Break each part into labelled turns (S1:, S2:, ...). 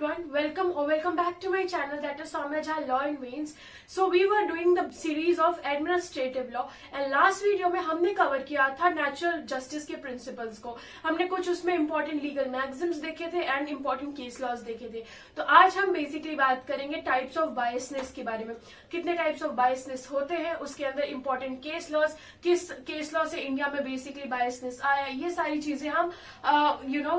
S1: everyone, welcome back to my channel, that is Soumya Jha Law and Means. So we were doing the series of administrative law and last video में हमने cover किया था natural justice के principles को. हमने कुछ उसमें important legal Maxim's देखे थे एंड इंपॉर्टेंट केस लॉज देखे थे. तो आज हम बेसिकली बात करेंगे टाइप्स ऑफ बायसनेस के बारे में. कितने टाइप्स ऑफ बायसनेस होते हैं, उसके अंदर इंपॉर्टेंट केस लॉज, किस केस लॉ से इंडिया में बेसिकली बायसनेस आया, ये सारी चीजें हम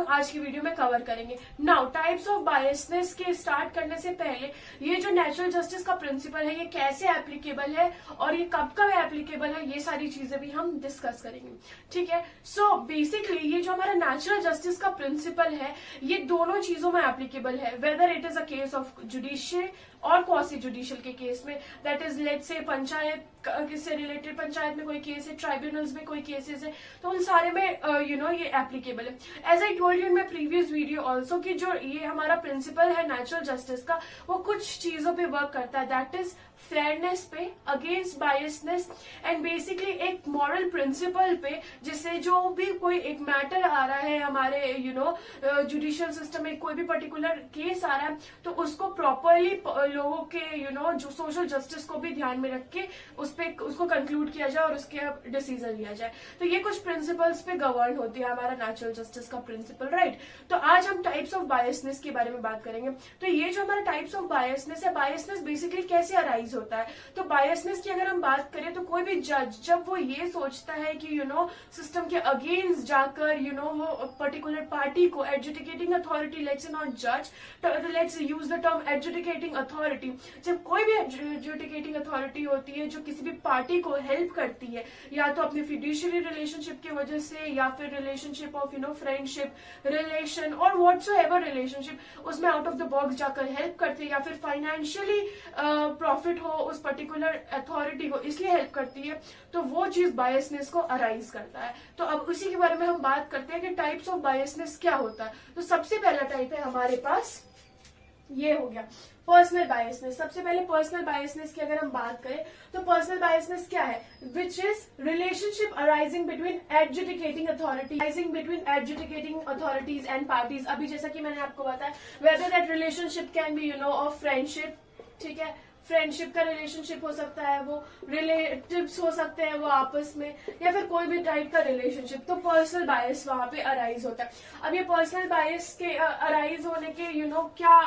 S1: आज की वीडियो में कवर करेंगे. नाउ टाइप्स ऑफ बायसनेस के स्टार्ट करने से पहले ये जो नेचुरल जस्टिस का प्रिंसिपल है ये कैसे एप्लीकेबल है और ये कब कब एप्लीकेबल है, ये सारी चीजें भी हम डिस्कस करेंगे. ठीक है. सो बेसिकली ये जो हमारा नेचुरल जस्टिस का प्रिंसिपल है ये दोनों चीजों में एप्लीकेबल है, whether it is a case of judicial और क्वासी जुडिशियल के केस में. That is let's say panchayat किससे रिलेटेड, पंचायत में कोई केस है, ट्राइब्यूनल्स में कोई केसेस है, तो उन सारे में ये एप्लीकेबल है. As I told you in my previous video also कि जो ये हमारा प्रिंसिपल है नेचुरल जस्टिस का वो कुछ चीजों पे वर्क करता है, दैट इज फेयरनेस पे, अगेंस्ट बायसनेस एंड बेसिकली एक मॉरल प्रिंसिपल पे, जिससे जो भी कोई एक मैटर आ रहा है हमारे जुडिशियल सिस्टम में, कोई भी पर्टिकुलर केस आ रहा है तो उसको प्रॉपरली लोगों के जो सोशल जस्टिस को भी ध्यान में रख के उसको कंक्लूड किया जाए और उसके डिसीजन लिया जाए. तो ये कुछ प्रिंसिपल्स पे गवर्न होती है हमारा नेचुरल जस्टिस का प्रिंसिपल, राइट. तो आज हम टाइप्स ऑफ बायसनेस के बारे में बात करेंगे. तो ये जो हमारा टाइप्स ऑफ बायसनेस है, बायसनेस बेसिकली कैसे अराइज होता है. तो बायसनेस की अगर हम बात करें तो कोई भी जज जब वो ये सोचता है कि सिस्टम के अगेंस्ट जाकर वो पर्टिकुलर पार्टी को एडजुडिकेटिंग अथॉरिटी, लेट्स नॉट जज, let's use the term adjudicating authority, जब कोई भी एडजुडिकेटिंग अथॉरिटी होती है जो किसी भी पार्टी को हेल्प करती है या तो अपने फिड्यूशियरी रिलेशनशिप की वजह से या फिर रिलेशनशिप ऑफ फ्रेंडशिप रिलेशन और व्हाटसोएवर रिलेशनशिप, उसमें आउट ऑफ द बॉक्स जाकर हेल्प करती है या फिर फाइनेंशियली प्रॉफिट हो उस पर्टिकुलर अथॉरिटी को इसलिए हेल्प करती है, तो वो चीज बायसनेस को अराइज करता है. तो अब उसी के बारे में हम बात करते हैं कि टाइप्स ऑफ बायसनेस क्या होता है. तो सबसे पहला टाइप है हमारे पास, ये हो गया पर्सनल बायसनेस. सबसे पहले पर्सनल बायसनेस की अगर हम बात करें तो पर्सनल बायसनेस क्या है, which is relationship arising between adjudicating authorities and parties. अभी जैसा कि मैंने आपको बताया, whether that relationship can be of friendship, ठीक है, फ्रेंडशिप का रिलेशनशिप हो सकता है, वो रिलेटिव्स हो सकते हैं वो आपस में, या फिर कोई भी टाइप का रिलेशनशिप, तो पर्सनल बायस वहां पे अराइज होता है. अब ये पर्सनल बायस के अराइज होने के क्या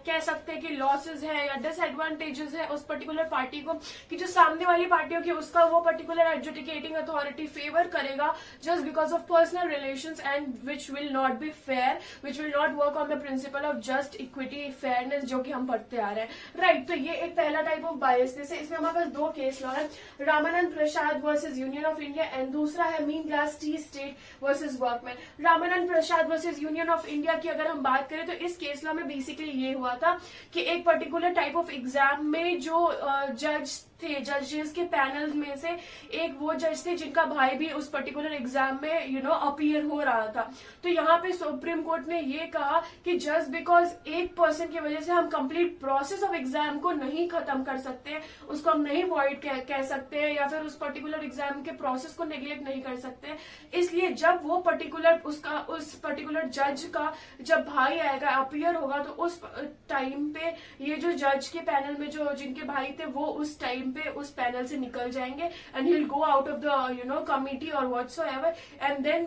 S1: कह सकते हैं कि लॉसेस है या डिसएडवांटेजेस है उस पर्टिकुलर पार्टी को, कि जो सामने वाली पार्टी होगी उसका वो पर्टिकुलर एडजुडिकेटिंग अथॉरिटी फेवर करेगा just because of personal relations and which will not be fair, which will not work on the principle of just equity fairness जो कि हम पढ़ते आ रहे हैं, राइट. तो ये एक पहला टाइप ऑफ बायसनेस है. इसमें हमारे पास दो केस लॉ है, Ramanand Prasad versus union of India and दूसरा है mean glass T state versus workman. Ramanand Prasad versus union of India की अगर हम बात करें तो इस केस लॉ में बेसिकली ये हुआ था कि एक पर्टिकुलर टाइप ऑफ एग्जाम में जो जज थे, जजेस के पैनल में से एक वो जज थे जिनका भाई भी उस पर्टिकुलर एग्जाम में अपीयर हो रहा था. तो यहाँ पे सुप्रीम कोर्ट ने ये कहा कि जस्ट बिकॉज एक पर्सन की वजह से हम कंप्लीट प्रोसेस ऑफ एग्जाम को नहीं खत्म कर सकते, उसको हम नहीं वॉइड कह सकते हैं या फिर उस पर्टिकुलर एग्जाम के प्रोसेस को नेग्लेक्ट नहीं कर सकते. इसलिए जब वो उस पर्टिकुलर जज का जब भाई आएगा, अपीयर होगा, तो उस टाइम पे ये जो जज के पैनल में जो जिनके भाई थे वो उस टाइम पे उस पैनल से निकल जाएंगे and he will go out of the committee और whatsoever and then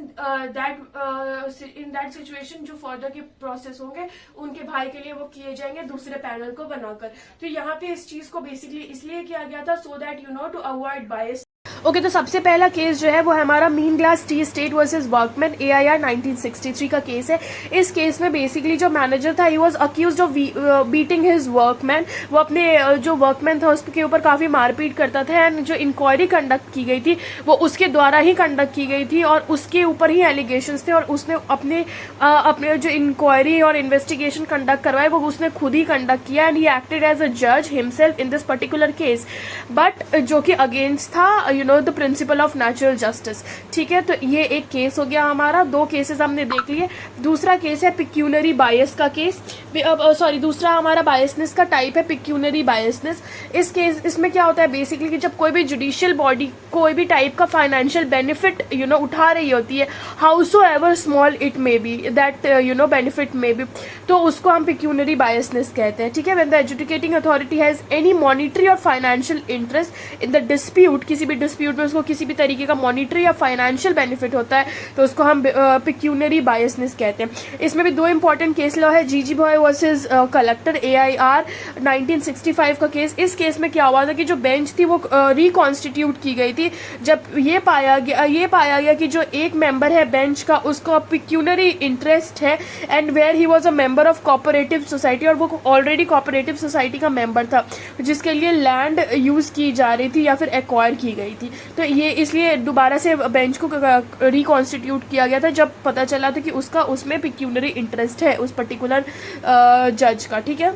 S1: in that situation जो फर्दर के प्रोसेस होंगे उनके भाई के लिए वो किए जाएंगे दूसरे पैनल को बनाकर. तो यहाँ पे इस चीज को बेसिकली इसलिए किया गया था so that to avoid bias. Okay, तो सबसे पहला केस जो है वो है हमारा mean glass T state versus workman, AIR 1963 का केस है. इस केस में बेसिकली जो मैनेजर था he was accused of beating his workman. वो अपने जो वर्कमैन था उसके ऊपर काफी मारपीट करता था एंड जो इंक्वायरी कंडक्ट की गई थी वो उसके द्वारा ही कंडक्ट की गई थी और उसके ऊपर ही एलिगेशंस थे और उसने अपने जो इंक्वायरी और इन्वेस्टिगेशन कंडक्ट करवाए वो उसने खुद ही कंडक्ट किया and he acted as a जज himself in this particular case, but जो कि अगेंस्ट था the principle of natural justice. ठीक है, तो ये एक केस हो गया हमारा. दो केसेस हमने देख लिए. दूसरा केस है पिक्यूलरी बायस का केस. अब सॉरी, दूसरा हमारा बायसनेस का टाइप है पिक्यूनरी बायसनेस। इसमें क्या होता है बेसिकली कि जब कोई भी जुडिशियल बॉडी कोई भी टाइप का फाइनेंशियल बेनिफिट उठा रही होती है, howsoever small it may be, that benefit may be, तो उसको हम पिक्यूनरी बायसनेस कहते हैं। ठीक है, when the educating authority has any monetary और financial interest in the dispute, किसी भी डिस्प्यूट में उसको किसी भी तरीके का मॉनिटरी या फाइनेंशियल बेनिफिट होता है तो उसको हम पिक्यूनरी बायसनेस कहते हैं। इसमें भी दो इंपॉर्टेंट केस लॉ है, जीजी बॉय वर्सेस कलेक्टर AIR 1965 का केस। इस केस में क्या हुआ था कि जो बेंच थी वो रिकॉन्स्टिट्यूट की गई थी जब ये पाया गया कि जो एक मेंबर है बेंच का उसको पिक्यूनरी इंटरेस्ट है and where he was a member of cooperative society, और वो ऑलरेडी कोऑपरेटिव सोसाइटी का मेंबर था जिसके लिए लैंड यूज की जा रही थी या फिर एक्वायर की गई थी। तो ये इसलिए दोबारा से बेंच को रिकॉन्स्टिट्यूट किया गया था जब पता चला था कि उसका उसमें पिक्यूनरी इंटरेस्ट है उस पर्टिकुलर जज का। ठीक है,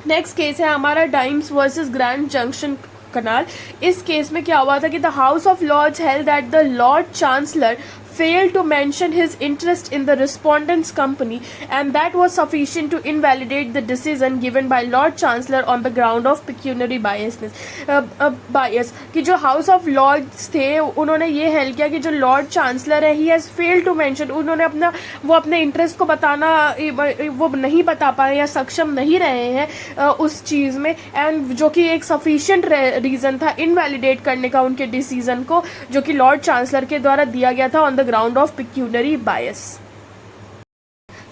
S1: नेक्स्ट केस है हमारा Dimes versus Grand Junction Canal. इस केस में क्या हुआ था कि the House of Lords held that the Lord Chancellor failed to mention his interest in the respondent's company and that was sufficient to invalidate the decision given by Lord Chancellor on the ground of pecuniary bias कि जो house of Lord's थे उन्होंने ये help किया कि जो Lord Chancellor है he has failed to mention, उन्होंने अपने इंटरेस्ट को बताना वो नहीं बता पाए या सक्षम नहीं रहे हैं उस चीज़ में, एंड जो कि एक सफिशिएंट रीज़न था इनवैलिडेट करने का उनके डिसीजन को जो कि लॉर्ड चांसलर के द्वारा दिया गया था on the ground of pecuniary bias.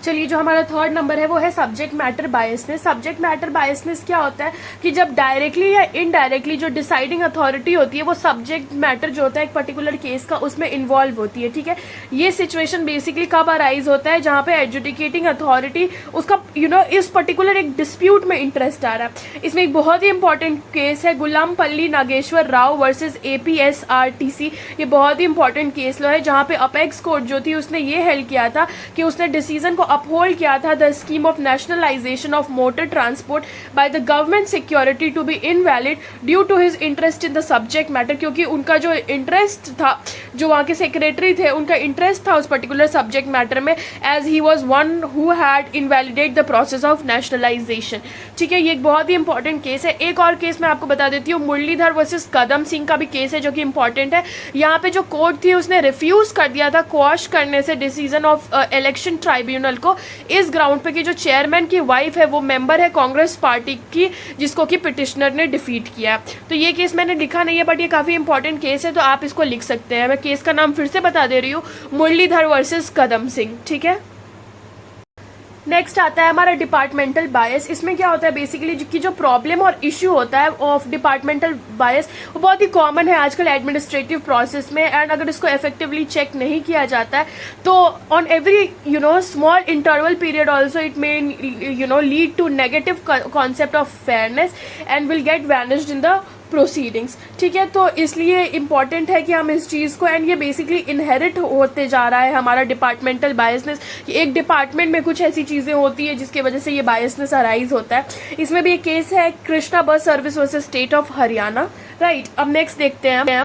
S1: चलिए, जो हमारा थर्ड नंबर है वो है subject matter biasness. Subject matter biasness क्या होता है कि जब डायरेक्टली या इनडायरेक्टली जो डिसाइडिंग अथॉरिटी होती है वो सब्जेक्ट मैटर जो होता है एक पर्टिकुलर केस का उसमें इन्वॉल्व होती है। ठीक है, ये सिचुएशन बेसिकली कब अराइज होता है जहां पे एजुकेटिंग अथॉरिटी उसका इस पर्टिकुलर एक डिस्प्यूट में इंटरेस्ट आ रहा है। इसमें एक बहुत ही इंपॉर्टेंट केस है गुलामपल्ली नागेश्वर राव वर्सेज APSRTC। ये बहुत ही इंपॉर्टेंट केस लॉ है जहां पे अपेक्स कोर्ट जो थी उसने ये हेल्प किया था कि उसने डिसीजन को अपहोल्ड किया था the scheme of nationalisation of motor transport by the government security to be invalid due to his interest in the subject matter, क्योंकि उनका जो इंटरेस्ट था, जो वहाँ के सेक्रेटरी थे उनका इंटरेस्ट था उस पर्टिकुलर सब्जेक्ट मैटर में as he was one who had invalidate the process of nationalisation. ठीक है, ये एक बहुत ही इंपॉर्टेंट केस है। एक और केस मैं आपको बता देती हूँ, मुरलीधर वर्सेस कदम सिंह का भी केस है जो कि इंपॉर्टेंट है। यहाँ पे जो कोर्ट थी उसने रिफ्यूज कर दिया था क्वाश करने से डिसीजन ऑफ इलेक्शन ट्राइब्यूनल को इस ग्राउंड पे कि जो चेयरमैन की वाइफ है वो मेंबर है कांग्रेस पार्टी की जिसको कि पिटिशनर ने डिफीट किया। तो ये केस मैंने लिखा नहीं है बट ये काफी इंपॉर्टेंट केस है तो आप इसको लिख सकते हैं। मैं केस का नाम फिर से बता दे रही हूँ, मुरलीधर वर्सेस कदम सिंह। ठीक है, नेक्स्ट आता है हमारा डिपार्टमेंटल बायस। इसमें क्या होता है बेसिकली कि जो प्रॉब्लम और इश्यू होता है ऑफ डिपार्टमेंटल बायस वो बहुत ही कॉमन है आजकल एडमिनिस्ट्रेटिव प्रोसेस में, एंड अगर इसको इफेक्टिवली चेक नहीं किया जाता है तो on every small interval period also it may lead to negative concept of fairness and will get vanished in the proceedings. ठीक है, तो इसलिए इम्पॉर्टेंट है कि हम इस चीज़ को, एंड ये बेसिकली इनहेरिट होते जा रहा है हमारा डिपार्टमेंटल बायसनेस, कि एक डिपार्टमेंट में कुछ ऐसी चीज़ें होती है जिसकी वजह से ये बायसनेस अराइज होता है। इसमें भी एक केस है Krishna bus service versus state of Haryana. Right, अब नेक्स्ट देखते हैं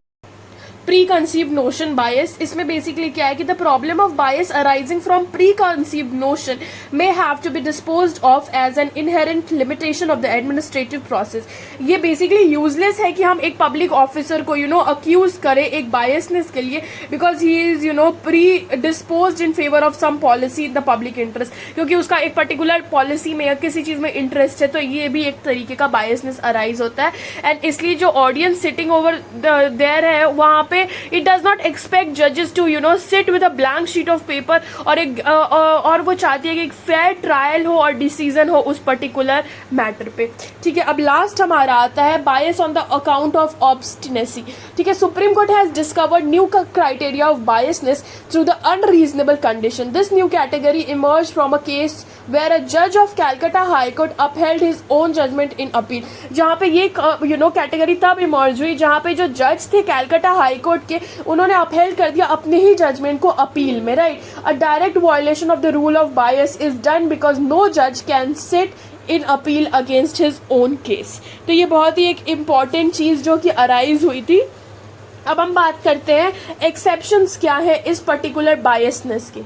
S1: प्री कंसीव्ड नोशन बायस। इसमें बेसिकली क्या है कि the problem of bias arising from preconceived notion may have to be disposed of as an inherent limitation of the administrative process. ये basically useless है कि हम एक पब्लिक ऑफिसर को अक्यूज करें एक बायसनेस के लिए because he is predisposed in favour of some policy in the public interest, क्योंकि उसका एक पर्टिकुलर पॉलिसी में या किसी चीज में इंटरेस्ट है, तो ये भी एक तरीके का बायसनेस अराइज होता है। एंड इसलिए जो ऑडियंस सिटिंग ओवर देयर है वहां it does not expect judges to sit with a blank sheet of paper और वो चाहती है कि एक फेयर ट्रायल हो और डिसीजन हो उस पर्टिकुलर मैटर पे। ठीक है, अब लास्ट हमारा आता है bias on the account of obstinacy. ठीक है, supreme court has discovered new criteria of biasness through the unreasonable condition. This new category emerge from a case where a जज of Calcutta high court upheld his own judgement in appeal. जहाँ पे ये category तब emerge हुई जहाँ पे जो जज थे कैलकाटा हाई कोर्ट के उन्होंने अपहेल्ड कर दिया अपने ही जजमेंट को अपील में। Right, a direct violation of the rule of bias is done because no जज can sit in appeal against his own case. तो ये बहुत ही एक इम्पॉर्टेंट चीज जो कि अराइज हुई थी। अब हम बात करते हैं एक्सेप्शंस क्या है इस पर्टिकुलर बायसनेस की।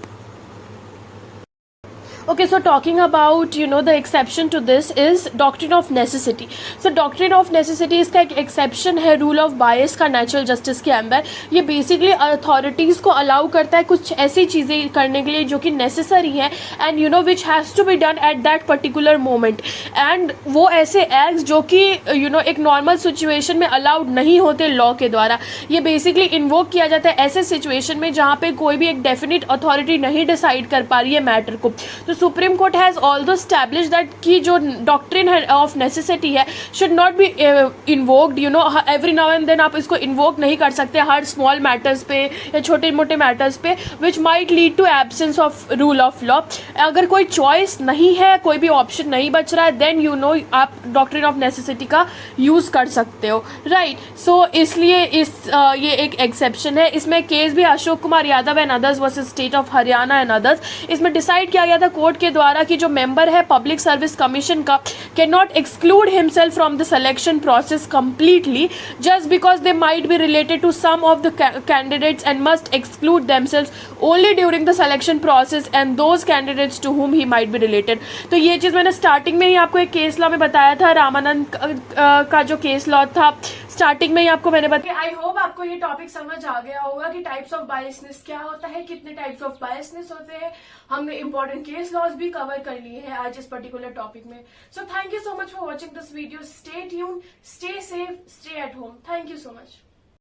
S1: Okay, so talking about the exception to this is doctrine of necessity. So doctrine of necessity इसका एक exception है rule of bias का natural justice के अंदर. ये basically authorities को allow करता है कुछ ऐसी चीज़ें करने के लिए जो कि necessary है and which has to be done at that particular moment. And वो ऐसे acts जो कि एक normal situation में allowed नहीं होते law के द्वारा. ये basically invoke किया जाता है ऐसे situation में जहाँ पे कोई भी एक definite authority नहीं decide कर पा रही है matter को. तो Supreme Court has although establish that की जो डॉक्ट्रिन ऑफ नेसेसिटी है should not be invoked every now and then. आप इसको इन्वोक नहीं कर सकते हर स्मॉल मैटर्स पे या छोटे मोटे मैटर्स पे which might lead to absence of rule of law. अगर कोई चॉइस नहीं है, कोई भी ऑप्शन नहीं बच रहा है, देन आप डॉक्ट्रिन ऑफ नेसेसिटी का यूज़ कर सकते हो, राइट. सो इसलिए ये एक एक्सेप्शन है. इसमें केस भी Ashok Kumar Yadav and others versus state of Haryana and others. इसमें डिसाइड किया गया था कोर्ट के द्वारा कि जो मेंबर है पब्लिक सर्विस कमीशन का cannot exclude himself from the selection process completely just because they might be related to some of the candidates and must exclude themselves only during the selection process and those candidates to whom he might be related. तो ये चीज़ मैंने starting में ही आपको एक case law में बताया था, रामानंद का जो केस लॉ था स्टार्टिंग में ही आपको मैंने बताया. आई होप आपको ये टॉपिक समझ आ गया होगा कि टाइप्स ऑफ बायसनेस क्या होता है, कितने टाइप्स ऑफ बायसनेस होते हैं. हमने इंपॉर्टेंट केस लॉज भी कवर कर लिए हैं आज इस पर्टिकुलर टॉपिक में. So thank you so much for watching this video. Stay tuned, stay safe, stay at home. Thank you so much.